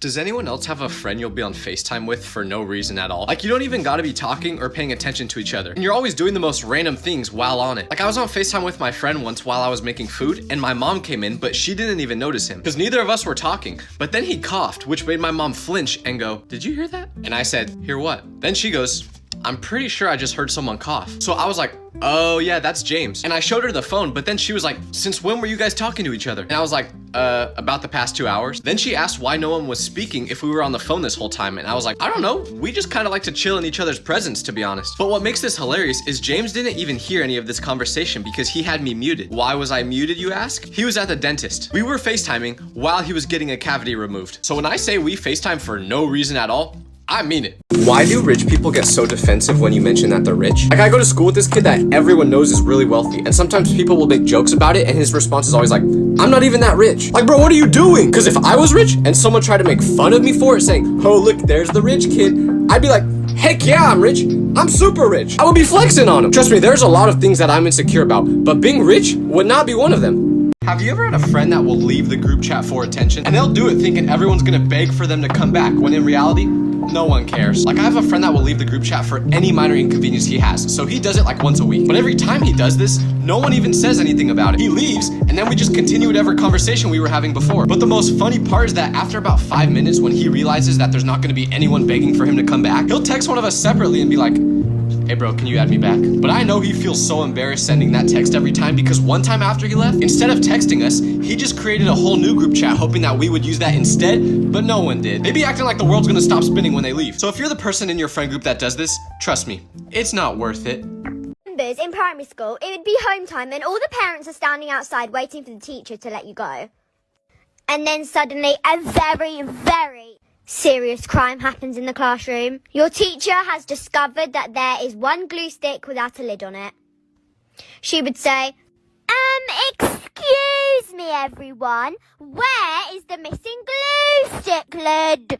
Does anyone else have a friend you'll be on FaceTime with for no reason at all? Like, you don't even gotta be talking or paying attention to each other, and you're always doing the most random things while on it. Like, I was on FaceTime with my friend once while I was making food, and my mom came in, but she didn't even notice him, because neither of us were talking. But then he coughed, which made my mom flinch and go, "Did you hear that?" And I said, "Hear what?" Then she goes, "I'm pretty sure I just heard someone cough." So I was like, "Oh yeah, that's James." And I showed her the phone, but then she was like, "Since when were you guys talking to each other?" And I was like, about the past 2 hours. Then she asked why no one was speaking if we were on the phone this whole time. And I was like, I don't know. We just kind of like to chill in each other's presence, to be honest. But what makes this hilarious is James didn't even hear any of this conversation because he had me muted. Why was I muted, you ask? He was at the dentist. We were FaceTiming while he was getting a cavity removed. So when I say we FaceTime for no reason at all, I mean it. Why do rich people get so defensive when you mention that they're rich? Like, I go to school with this kid that everyone knows is really wealthy, and sometimes people will make jokes about it, and his response is always like, "I'm not even that rich." Like, bro, what are you doing? Because if I was rich and someone tried to make fun of me for it, saying, "Oh, look, there's the rich kid," I'd be like, "Heck yeah, I'm rich. I'm super rich." I would be flexing on him. Trust me, there's a lot of things that I'm insecure about, but being rich would not be one of them. Have you ever had a friend that will leave the group chat for attention, and they'll do it thinking everyone's gonna beg for them to come back, when in reality, no one cares? Like, I have a friend that will leave the group chat for any minor inconvenience he has, so he does it like once a week. But every time he does this, no one even says anything about it. He leaves, and then we just continue whatever conversation we were having before. But the most funny part is that after about 5 minutes, when he realizes that there's not gonna be anyone begging for him to come back, he'll text one of us separately and be like, "Hey bro, can you add me back?" But I know he feels so embarrassed sending that text every time, because one time after he left, instead of texting us, he just created a whole new group chat hoping that we would use that instead, but no one did. They be acting like the world's gonna stop spinning when they leave. So if you're the person in your friend group that does this, trust me, it's not worth it. In primary school, it would be home time and all the parents are standing outside waiting for the teacher to let you go. And then suddenly a very, very serious crime happens in the classroom. Your teacher has discovered that there is one glue stick without a lid on it. She would say, excuse me everyone, where is the missing glue stick lid?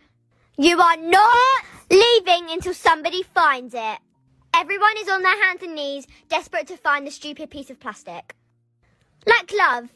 You are not leaving until somebody finds it. Everyone is on their hands and knees, desperate to find the stupid piece of plastic. Like love.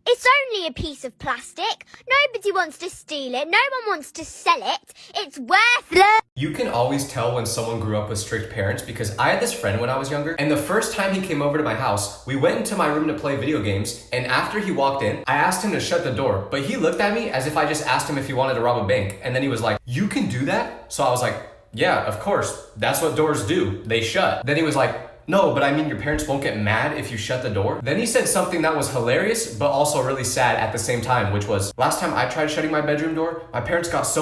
It's only a piece of plastic. Nobody wants to steal it. No one wants to sell it. It's worthless. You can always tell when someone grew up with strict parents, because I had this friend when I was younger, and the first time he came over to my house, we went into my room to play video games, and after he walked in, I asked him to shut the door, but he looked at me as if I just asked him if he wanted to rob a bank, and then he was like, "You can do that?" So I was like, "Yeah, of course. That's what doors do. They shut." Then he was like, "No, but I mean your parents won't get mad if you shut the door?" Then he said something that was hilarious, but also really sad at the same time, which was, "Last time I tried shutting my bedroom door, my parents got so